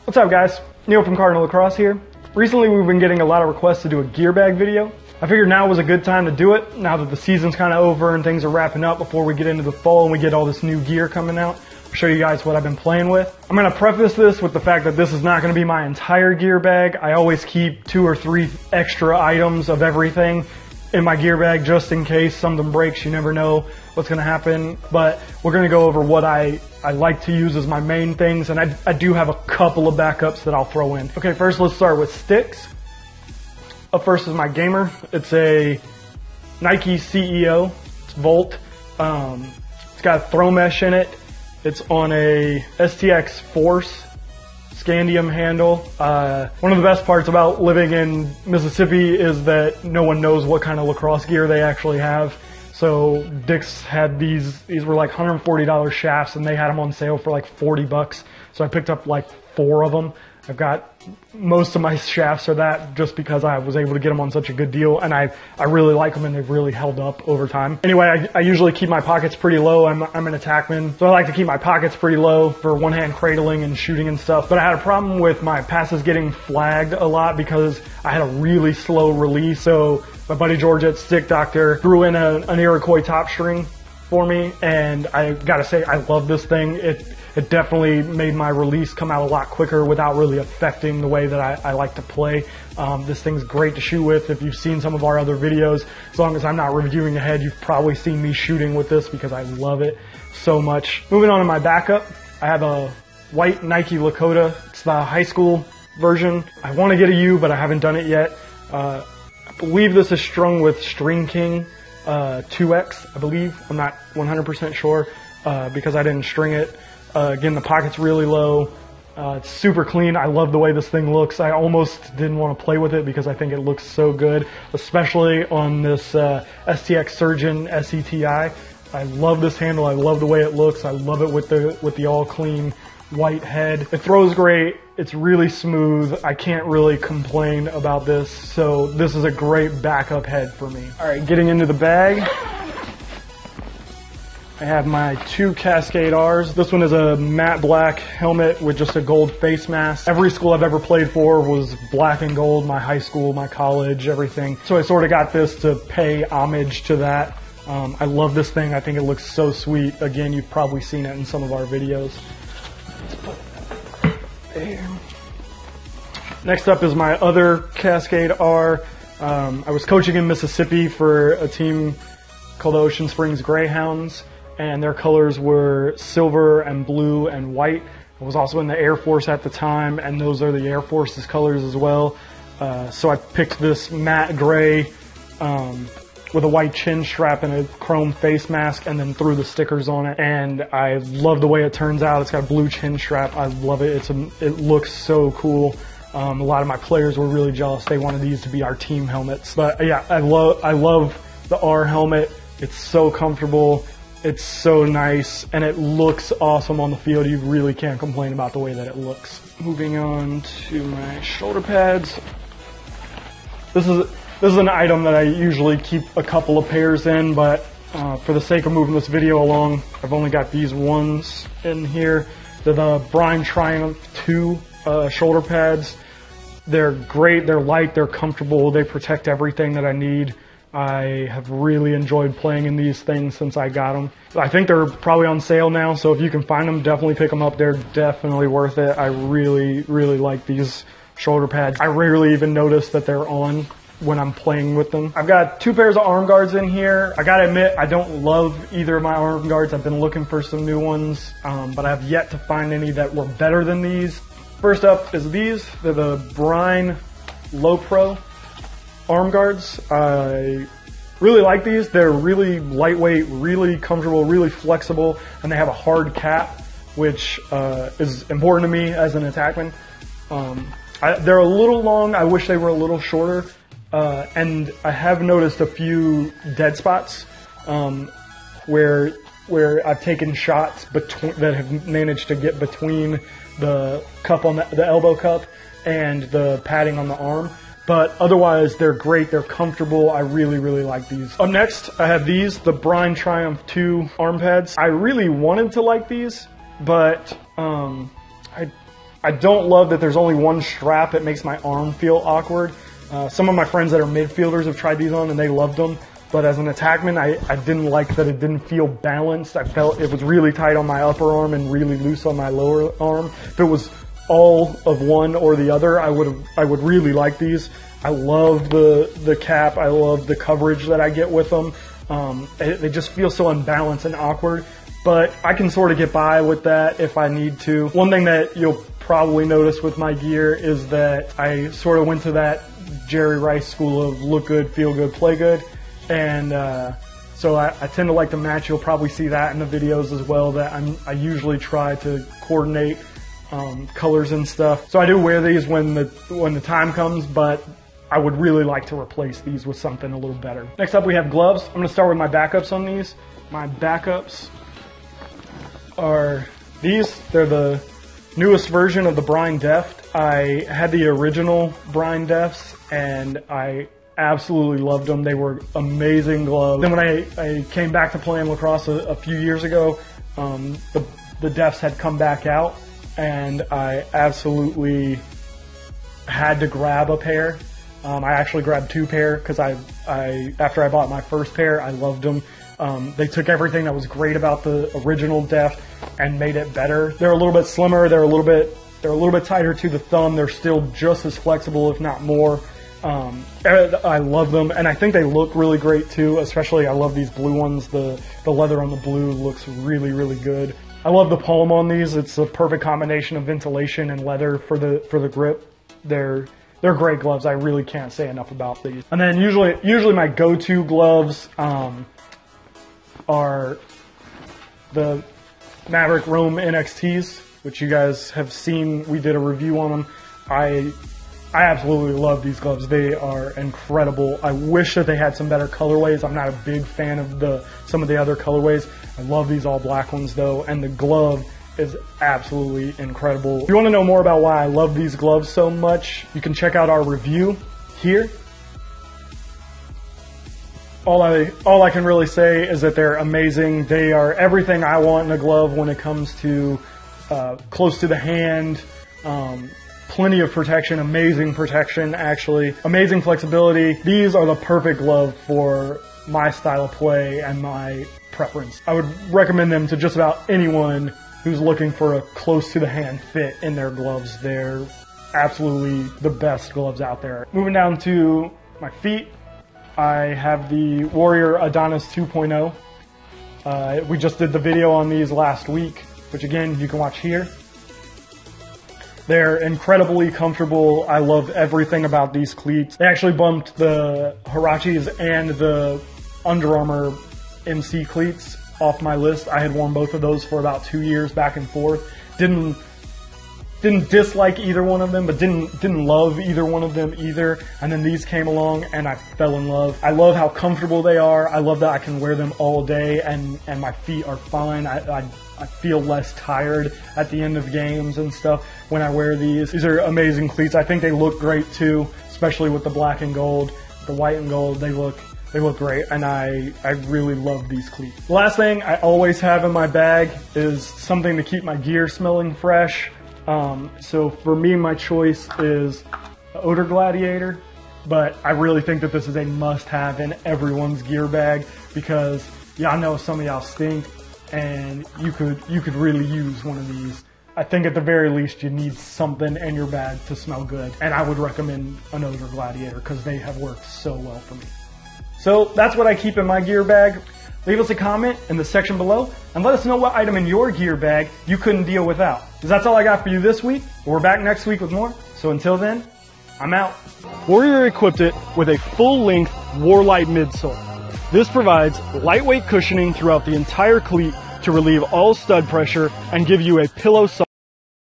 What's up guys? Neil from Cardinal Lacrosse here. Recently we've been getting a lot of requests to do a gear bag video. I figured now was a good time to do it, now that the season's kind of over and things are wrapping up before we get into the fall and we get all this new gear coming out. I'll show you guys what I've been playing with. I'm going to preface this with the fact that this is not going to be my entire gear bag. I always keep 2 or 3 extra items of everything in my gear bag just in case something breaks. You never know what's going to happen, but we're going to go over what I like to use as my main things, and I do have a couple of backups that I'll throw in. Okay, first let's start with sticks. Up first is my gamer. It's a Nike CEO. It's Volt. It's got a throw mesh in it. It's on a STX Force Scandium handle. One of the best parts about living in Mississippi is that no one knows what kind of lacrosse gear they actually have. So Dick's had these were like $140 shafts, and they had them on sale for like 40 bucks. So I picked up like 4 of them. I've got most of my shafts are that just because I was able to get them on such a good deal, and I really like them and they've really held up over time. Anyway, I usually keep my pockets pretty low. I'm an attackman, so I like to keep my pockets pretty low for one-hand cradling and shooting and stuff. But I had a problem with my passes getting flagged a lot because I had a really slow release. So my buddy George at Stick Doctor threw in an Iroquois top string for me, and I gotta say I love this thing. It definitely made my release come out a lot quicker without really affecting the way that I like to play. This thing's great to shoot with. If you've seen some of our other videos, as long as I'm not reviewing ahead, you've probably seen me shooting with this because I love it so much. Moving on to my backup, I have a white Nike Lakota. It's the high school version. I want to get a U, but I haven't done it yet. I believe this is strung with String King 2X, I believe. I'm not 100% sure because I didn't string it. Again, the pocket's really low. It's super clean. I love the way this thing looks. I almost didn't want to play with it because I think it looks so good, especially on this STX Surgeon SETI. I love this handle. I love the way it looks. I love it with the all clean white head. It throws great. It's really smooth. I can't really complain about this. So this is a great backup head for me. All right, getting into the bag. I have my 2 Cascade Rs. This one is a matte black helmet with just a gold face mask. Every school I've ever played for was black and gold, my high school, my college, everything. So I sort of got this to pay homage to that. I love this thing. I think it looks so sweet. Again, you've probably seen it in some of our videos. Let's put that there. Next up is my other Cascade R. I was coaching in Mississippi for a team called the Ocean Springs Greyhounds, and their colors were silver and blue and white. I was also in the Air Force at the time, and those are the Air Force's colors as well. So I picked this matte gray with a white chin strap and a chrome face mask, and then threw the stickers on it. And I love the way it turns out. It's got a blue chin strap. I love it. It looks so cool. A lot of my players were really jealous. They wanted these to be our team helmets. But yeah, I love the R helmet. It's so comfortable. It's so nice, and it looks awesome on the field. You really can't complain about the way that it looks. Moving on to my shoulder pads. This is an item that I usually keep a couple of pairs in, but for the sake of moving this video along, I've only got these ones in here. They're the Brine Triumph 2 shoulder pads. They're great, they're light, they're comfortable, they protect everything that I need. I have really enjoyed playing in these things since I got them. I think they're probably on sale now, so if you can find them, definitely pick them up. They're definitely worth it. I really, really like these shoulder pads. I rarely even notice that they're on when I'm playing with them. I've got 2 pairs of arm guards in here. I gotta admit, I don't love either of my arm guards. I've been looking for some new ones, but I've yet to find any that were better than these. First up is these. They're the Brine Low Pro arm guards. I really like these. They're really lightweight, really comfortable, really flexible, and they have a hard cap, which is important to me as an attackman. They're a little long. I wish they were a little shorter, and I have noticed a few dead spots where I've taken shots that have managed to get between the cup on the elbow cup and the padding on the arm. But otherwise, they're great. They're comfortable. I really, really like these. Up next, I have these, the Brine Triumph 2 arm pads. I really wanted to like these, but I I don't love that there's only one strap. It makes my arm feel awkward. Some of my friends that are midfielders have tried these on and they loved them. But as an attackman, I didn't like that it didn't feel balanced. I felt it was really tight on my upper arm and really loose on my lower arm. If it was all of one or the other, I would really like these. I love the cap. I love the coverage that I get with them. They just feel so unbalanced and awkward. But I can sort of get by with that if I need to. One thing that you'll probably notice with my gear is that I sort of went to that Jerry Rice school of look good, feel good, play good. And so I tend to like to match. You'll probably see that in the videos as well, that I usually try to coordinate colors and stuff. So I do wear these when the time comes, but I would really like to replace these with something a little better. Next up we have gloves. I'm going to start with my backups on these. My backups are these. They're the newest version of the Brine Deft. I had the original Brine Defts and I absolutely loved them. They were amazing gloves. Then when I came back to playing lacrosse a few years ago, the Defts had come back out and I absolutely had to grab a pair. I actually grabbed 2 pair because after I bought my first pair, I loved them. They took everything that was great about the original Deft and made it better. They're a little bit slimmer. They're a little bit tighter to the thumb. They're still just as flexible, if not more. I love them, and I think they look really great too. Especially, I love these blue ones. The leather on the blue looks really, really good. I love the palm on these. It's a perfect combination of ventilation and leather for the grip. They're great gloves. I really can't say enough about these. And then usually my go-to gloves are the Maverick Roam NXTs, which you guys have seen. We did a review on them. I absolutely love these gloves. They are incredible. I wish that they had some better colorways. I'm not a big fan of some of the other colorways. I love these all black ones though, and the glove is absolutely incredible. If you want to know more about why I love these gloves so much, you can check out our review here. All I can really say is that they're amazing. They are everything I want in a glove when it comes to close to the hand, plenty of protection, amazing protection actually, amazing flexibility. These are the perfect glove for my style of play and my preference. I would recommend them to just about anyone who's looking for a close to the hand fit in their gloves. They're absolutely the best gloves out there. Moving down to my feet, I have the Warrior Adonis 2.0. We just did the video on these last week, which again, you can watch here. They're incredibly comfortable. I love everything about these cleats. They actually bumped the Huaraches and the Under Armour MC cleats off my list. I had worn both of those for about 2 years back and forth. Didn't dislike either one of them, but didn't love either one of them either. And then these came along and I fell in love. I love how comfortable they are. I love that I can wear them all day and my feet are fine. I feel less tired at the end of games and stuff when I wear these. These are amazing cleats. I think they look great too, especially with the black and gold. The white and gold, they look great, and I really love these cleats. The last thing I always have in my bag is something to keep my gear smelling fresh. So for me, my choice is the Odor Gladiator, but I really think that this is a must-have in everyone's gear bag because y'all know some of y'all stink, and you could really use one of these. I think at the very least you need something in your bag to smell good, and I would recommend an Odor Gladiator because they have worked so well for me. So that's what I keep in my gear bag. Leave us a comment in the section below and let us know what item in your gear bag you couldn't deal without. Because that's all I got for you this week. We're back next week with more. So until then, I'm out. Warrior equipped it with a full-length Warlight midsole. This provides lightweight cushioning throughout the entire cleat to relieve all stud pressure and give you a pillow soft